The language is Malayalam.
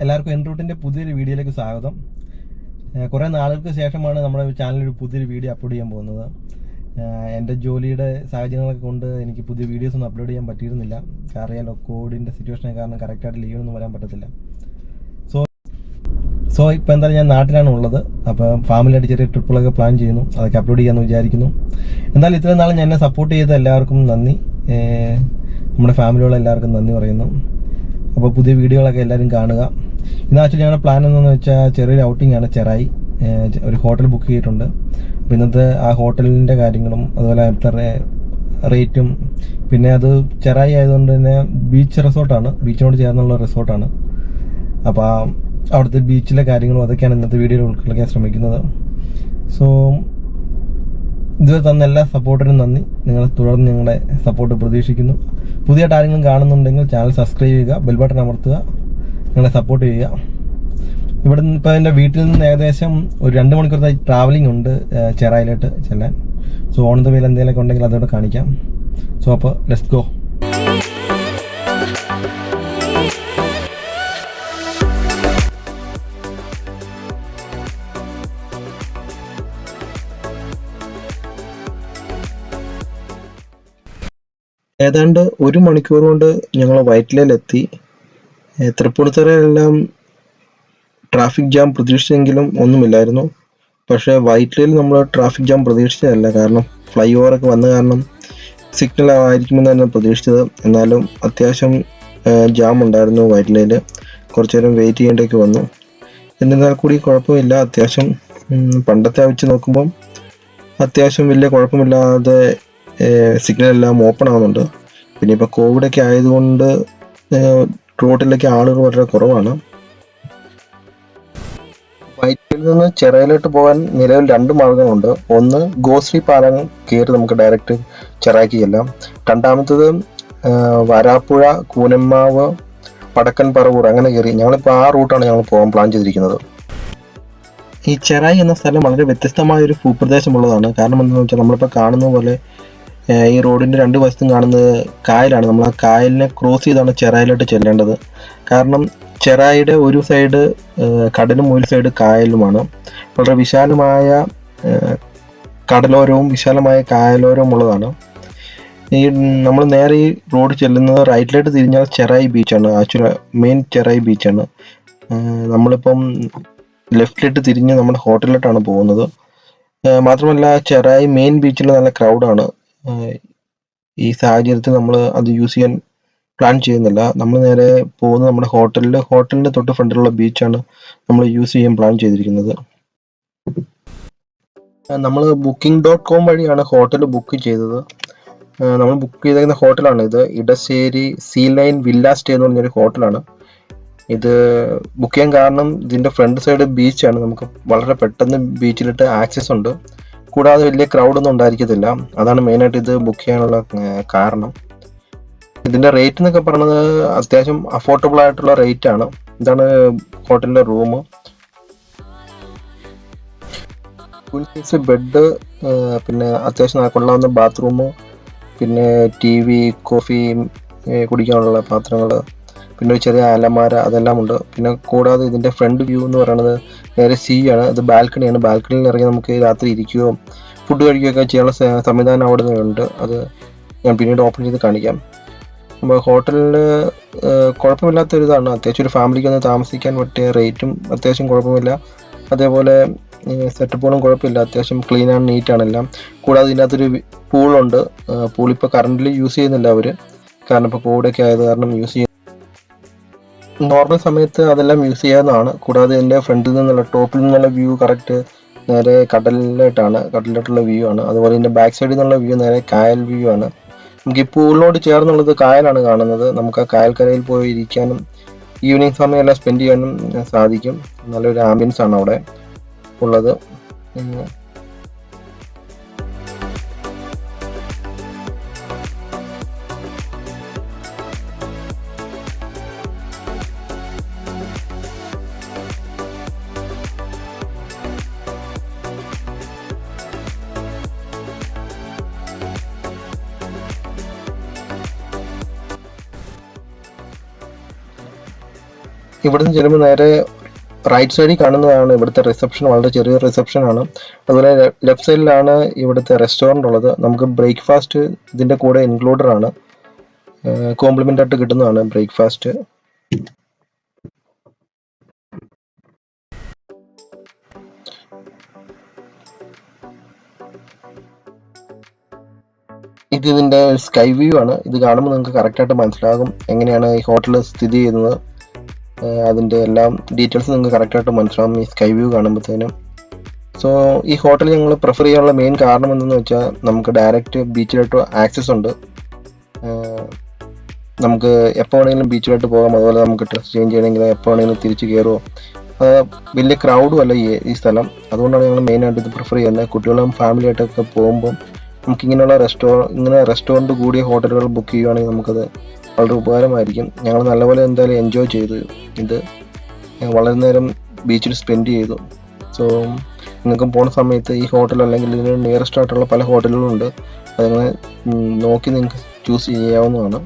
എല്ലാവർക്കും enrouteന്റെ പുതിയൊരു വീഡിയോയിലേക്ക് സ്വാഗതം. കുറേ നാളുകൾക്ക് ശേഷമാണ് നമ്മുടെ ചാനലിൽ ഒരു പുതിയൊരു വീഡിയോ അപ്ലോഡ് ചെയ്യാൻ പോകുന്നത്. എൻ്റെ ജോലിയുടെ സാഹചര്യങ്ങളൊക്കെ കൊണ്ട് എനിക്ക് പുതിയ വീഡിയോസ് ഒന്നും അപ്ലോഡ് ചെയ്യാൻ പറ്റിയിരുന്നില്ല. അറിയാലോ, കോവിഡിൻ്റെ സിറ്റുവേഷൻ കാരണം കറക്റ്റായിട്ട് ലീവൊന്നും വരാൻ പറ്റത്തില്ല. സോ ഇപ്പോൾ എന്തായാലും ഞാൻ നാട്ടിലാണ് ഉള്ളത്. അപ്പോൾ ഫാമിലിയായിട്ട് ചെറിയ ട്രിപ്പുകളൊക്കെ പ്ലാൻ ചെയ്യുന്നു. അതൊക്കെ അപ്ലോഡ് ചെയ്യാമെന്ന് വിചാരിക്കുന്നു. എന്തായാലും ഇത്രയും നാൾ എന്നെ സപ്പോർട്ട് ചെയ്ത എല്ലാവർക്കും നന്ദി. നമ്മുടെ ഫാമിലിയുള്ള എല്ലാവർക്കും നന്ദി പറയുന്നു. അപ്പോൾ പുതിയ വീഡിയോകളൊക്കെ എല്ലാവരും കാണുക. ഇന്ന് ആക്ച്വലി ഞങ്ങളുടെ പ്ലാൻ എന്താണെന്ന് വെച്ചാൽ ചെറിയൊരു ഔട്ടിംഗ് ആണ്. ചെറായി ഒരു ഹോട്ടൽ ബുക്ക് ചെയ്തിട്ടുണ്ട്. അപ്പോൾ ഇന്നത്തെ ആ ഹോട്ടലിൻ്റെ കാര്യങ്ങളും അതുപോലെ അടുത്ത റേറ്റും, പിന്നെ അത് ചെറായി ആയതുകൊണ്ട് തന്നെ ബീച്ച് റിസോർട്ടാണ്, ബീച്ചിനോട് ചേർന്നുള്ള റിസോർട്ടാണ്. അപ്പോൾ അവിടുത്തെ ബീച്ചിലെ കാര്യങ്ങളും അതൊക്കെയാണ് ഇന്നത്തെ വീഡിയോയിൽ ഉൾക്കൊള്ളിക്കാൻ ശ്രമിക്കുന്നത്. സോ ഇതുവരെ തന്ന എല്ലാ സപ്പോർട്ടിനും നന്ദി. നിങ്ങൾ തുടർന്ന് നിങ്ങളുടെ സപ്പോർട്ട് പ്രതീക്ഷിക്കുന്നു. പുതിയതായിട്ട് ആരെങ്കിലും കാണുന്നുണ്ടെങ്കിൽ ചാനൽ സബ്സ്ക്രൈബ് ചെയ്യുക, ബെൽ ബട്ടൺ അമർത്തുക, നിങ്ങളെ സപ്പോർട്ട് ചെയ്യുക. ഇവിടെ നിന്ന് ഇപ്പോൾ എൻ്റെ വീട്ടിൽ നിന്ന് ഏകദേശം ഒരു 2 മണിക്കൂറത്തെ ട്രാവലിംഗ് ഉണ്ട് ചെറായിലോട്ട് ചെല്ലാൻ. സോ ഓൺ ദ വേയിൽ എന്തെങ്കിലുമൊക്കെ ഉണ്ടെങ്കിൽ അതോടെ കാണിക്കാം. സോ അപ്പോൾ ലെറ്റ്സ് ഗോ. ഏതാണ്ട് 1 മണിക്കൂർ കൊണ്ട് ഞങ്ങൾ വൈറ്റിലയിലെത്തി. തൃപ്പൂണിത്തുറയിലെല്ലാം ട്രാഫിക് ജാം പ്രതീക്ഷിച്ചെങ്കിലും ഒന്നുമില്ലായിരുന്നു. പക്ഷേ വൈറ്റിലയിൽ നമ്മൾ ട്രാഫിക് ജാം പ്രതീക്ഷിച്ചതല്ല. കാരണം ഫ്ലൈ ഓവറൊക്കെ വന്ന കാരണം സിഗ്നൽ ആയിരിക്കുമെന്ന് തന്നെ പ്രതീക്ഷിച്ചത്. എന്നാലും അത്യാവശ്യം ജാം ഉണ്ടായിരുന്നു വൈറ്റിലയിൽ. കുറച്ചു നേരം വെയിറ്റ് ചെയ്യേണ്ടേക്ക് വന്നു. എന്നിരുന്നാൽ കൂടി കുഴപ്പമില്ല. അത്യാവശ്യം പണ്ടത്തെ വെച്ച് നോക്കുമ്പം അത്യാവശ്യം വലിയ കുഴപ്പമില്ലാതെ സിഗ്നൽ എല്ലാം ഓപ്പൺ ആവുന്നുണ്ട്. പിന്നെ ഇപ്പോൾ കോവിഡൊക്കെ ആയതുകൊണ്ട് റോഡിലേക്ക് ആളുകൾ വളരെ കുറവാണ്. വൈറ്റിൽ നിന്ന് ചെറായിലോട്ട് പോകാൻ നിലവിൽ 2 മാർഗങ്ങളുണ്ട്. ഒന്ന് ഗോശ്രീ പാലം കയറി നമുക്ക് ഡയറക്റ്റ് ചെറായിക്ക് ചെല്ലാം. രണ്ടാമത്തത് വരാപ്പുഴ, കൂനമ്മാവ്, വടക്കൻ പറവൂർ അങ്ങനെ കയറി. ഞങ്ങളിപ്പോൾ ആ റൂട്ടാണ് ഞങ്ങൾ പോകാൻ പ്ലാൻ ചെയ്തിരിക്കുന്നത്. ഈ ചെറായി എന്ന സ്ഥലം വളരെ വ്യത്യസ്തമായൊരു ഭൂപ്രദേശമുള്ളതാണ്. കാരണം എന്താണെന്ന് വെച്ചാൽ നമ്മളിപ്പോൾ കാണുന്ന പോലെ ഈ റോഡിൻ്റെ 2 വശത്തും കാണുന്നത് കായലാണ്. നമ്മൾ ആ കായലിനെ ക്രോസ് ചെയ്താണ് ചെറായിലോട്ട് ചെല്ലേണ്ടത്. കാരണം ചെറായിയുടെ ഒരു സൈഡ് കടലും ഒരു സൈഡ് കായലുമാണ്. വളരെ വിശാലമായ കടലോരവും വിശാലമായ കായലോരവും ഉള്ളതാണ്. ഈ നമ്മൾ നേരെ ഈ റോഡ് ചെല്ലുന്നത് റൈറ്റിലോട്ട് തിരിഞ്ഞാൽ ചെറായി ബീച്ചാണ്. ആക്ച്വലി മെയിൻ ചെറായി ബീച്ചാണ്. നമ്മളിപ്പം ലെഫ്റ്റിലോട്ട് തിരിഞ്ഞ് നമ്മുടെ ഹോട്ടലിലോട്ടാണ് പോകുന്നത്. മാത്രമല്ല ചെറായി മെയിൻ ബീച്ചിൽ നല്ല ക്രൗഡാണ്. ഈ സാഹചര്യത്തിൽ നമ്മൾ അത് യൂസ് ചെയ്യാൻ പ്ലാൻ ചെയ്യുന്നില്ല. നമ്മൾ നേരെ പോകുന്നത് നമ്മുടെ ഹോട്ടലിൻ്റെ തൊട്ട് ഫ്രണ്ടിലുള്ള ബീച്ചാണ് നമ്മൾ യൂസ് ചെയ്യാൻ പ്ലാൻ ചെയ്തിരിക്കുന്നത്. നമ്മൾ booking.com വഴിയാണ് ഹോട്ടൽ ബുക്ക് ചെയ്തത്. നമ്മൾ ബുക്ക് ചെയ്തിരിക്കുന്ന ഹോട്ടലാണ് ഇത്. Edassery sea line villa stay എന്ന് പറഞ്ഞൊരു ഹോട്ടലാണ്. ഇത് ബുക്ക് ചെയ്യാൻ കാരണം ഇതിൻ്റെ ഫ്രണ്ട് സൈഡ് ബീച്ചാണ്. നമുക്ക് വളരെ പെട്ടെന്ന് ബീച്ചിലിട്ട് ആക്സസ് ഉണ്ട്. കൂടാതെ വലിയ ക്രൗഡൊന്നും ഉണ്ടായിരിക്കത്തില്ല. അതാണ് മെയിനായിട്ട് ഇത് ബുക്ക് ചെയ്യാനുള്ള കാരണം. ഇതിൻ്റെ റേറ്റ് എന്നൊക്കെ പറയുന്നത് അത്യാവശ്യം അഫോർഡബിൾ ആയിട്ടുള്ള റേറ്റ് ആണ്. ഇതാണ് ഹോട്ടലിൻ്റെ റൂം. ഫുൾ സൈസ് ബെഡ്, പിന്നെ അത്യാവശ്യം കൊള്ളാവുന്ന ബാത്റൂം, പിന്നെ TV, കോഫി കുടിക്കാനുള്ള പാത്രങ്ങൾ, പിന്നെ ഒരു ചെറിയ അലമാര, അതെല്ലാം ഉണ്ട്. പിന്നെ കൂടാതെ ഇതിൻ്റെ ഫ്രണ്ട് വ്യൂ എന്ന് പറയുന്നത് നേരെ സീ ആണ്. ഇത് ബാൽക്കണിയാണ്. ബാൽക്കണിയിൽ ഇറങ്ങി നമുക്ക് രാത്രി ഇരിക്കുകയോ ഫുഡ് കഴിക്കുകയൊക്കെ ചെയ്യാനുള്ള സംവിധാനം അവിടെ നിന്നുണ്ട്. അത് ഞാൻ പിന്നീട് ഓപ്പൺ ചെയ്ത് കാണിക്കാം. അപ്പോൾ ഹോട്ടലിൽ കുഴപ്പമില്ലാത്തൊരിതാണ്. അത്യാവശ്യം ഒരു ഫാമിലിക്ക് ഒന്ന് താമസിക്കാൻ പറ്റിയ റേറ്റും അത്യാവശ്യം കുഴപ്പമില്ല. അതേപോലെ സെറ്റപ്പുകളും കുഴപ്പമില്ല. അത്യാവശ്യം ക്ലീനാണ്, നീറ്റാണ് എല്ലാം. കൂടാതെ ഇതിനകത്തൊരു പൂളുണ്ട്. പൂളിപ്പോൾ കറണ്ടിൽ യൂസ് ചെയ്യുന്നില്ല അവർ. കാരണം ഇപ്പോൾ കോവിഡൊക്കെ ആയത് കാരണം യൂസ് ചെയ്യുന്നത് നോർമൽ സമയത്ത് അതെല്ലാം യൂസ് ചെയ്യാവുന്നതാണ്. കൂടാതെ ഇതിൻ്റെ ഫ്രണ്ടിൽ നിന്നുള്ള ടോപ്പിൽ നിന്നുള്ള വ്യൂ കറക്റ്റ് നേരെ കടലിലോട്ടുള്ള വ്യൂ ആണ്. അതുപോലെ ഇതിൻ്റെ ബാക്ക് സൈഡിൽ നിന്നുള്ള വ്യൂ നേരെ കായൽ വ്യൂ ആണ്. നമുക്ക് ഈ പൂളിനോട് ചേർന്നുള്ളത് കായലാണ് കാണുന്നത്. നമുക്ക് ആ കായൽക്കരയിൽ പോയി ഇരിക്കാനും ഈവനിങ് സമയമെല്ലാം സ്പെൻഡ് ചെയ്യാനും സാധിക്കും. നല്ലൊരു ആംബിയൻസ് ആണ് അവിടെ ഉള്ളത്. ഇവിടുന്ന് ചെല്ലുമ്പോൾ നേരെ റൈറ്റ് സൈഡിൽ കാണുന്നതാണ് ഇവിടുത്തെ റിസപ്ഷൻ. വളരെ ചെറിയ റിസപ്ഷനാണ്. അതുപോലെ ലെഫ്റ്റ് സൈഡിലാണ് ഇവിടുത്തെ റെസ്റ്റോറൻ്റ് ഉള്ളത്. നമുക്ക് ബ്രേക്ക്ഫാസ്റ്റ് ഇതിൻ്റെ കൂടെ ഇൻക്ലൂഡഡ് ആണ്, കോംപ്ലിമെൻ്റ് ആയിട്ട് കിട്ടുന്നതാണ് ബ്രേക്ക്ഫാസ്റ്റ്. ഇതിൻ്റെ സ്കൈ വ്യൂ ആണ്. ഇത് കാണുമ്പോൾ നിങ്ങൾക്ക് കറക്റ്റായിട്ട് മനസ്സിലാകും എങ്ങനെയാണ് ഈ ഹോട്ടൽ സ്ഥിതി ചെയ്യുന്നത്. അതിൻ്റെ എല്ലാം ഡീറ്റെയിൽസ് നിങ്ങൾക്ക് കറക്റ്റായിട്ട് മനസ്സിലാകും ഈ സ്കൈ വ്യൂ കാണുമ്പോഴത്തേനും. സോ ഈ ഹോട്ടൽ ഞങ്ങൾ പ്രിഫർ ചെയ്യാനുള്ള മെയിൻ കാരണം എന്തെന്ന് വെച്ചാൽ നമുക്ക് ഡയറക്റ്റ് ബീച്ചിലോട്ട് ആക്സസ് ഉണ്ട്. നമുക്ക് എപ്പോൾ വേണമെങ്കിലും ബീച്ചിലോട്ട് പോകാം. അതുപോലെ നമുക്ക് ഡ്രസ് ചേഞ്ച് ചെയ്യണമെങ്കിൽ എപ്പോൾ വേണമെങ്കിലും തിരിച്ച് കയറുമോ. വലിയ ക്രൗഡും അല്ല ഈ സ്ഥലം. അതുകൊണ്ടാണ് ഞങ്ങൾ മെയിനായിട്ട് ഇത് പ്രിഫർ ചെയ്യുന്നത്. കുട്ടികളും ഫാമിലിയായിട്ടൊക്കെ പോകുമ്പം നമുക്കിങ്ങനെയുള്ള റെസ്റ്റോറൻറ്റ് കൂടിയ ഹോട്ടലുകൾ ബുക്ക് ചെയ്യുകയാണെങ്കിൽ നമുക്കത് വളരെ ഉപകാരമായിരിക്കും. ഞങ്ങൾ നല്ലപോലെ എന്തായാലും എൻജോയ് ചെയ്തു. ഇത് വളരെ നേരം ബീച്ചിൽ സ്പെൻഡ് ചെയ്തു. സോ നിങ്ങൾക്കും പോകുന്ന സമയത്ത് ഈ ഹോട്ടൽ അല്ലെങ്കിൽ ഇതിന് നിയറസ്റ്റ് ആയിട്ടുള്ള പല ഹോട്ടലുകളുണ്ട്. അതങ്ങനെ നോക്കി നിങ്ങൾക്ക് ചൂസ് ചെയ്യാവുന്നതാണ്.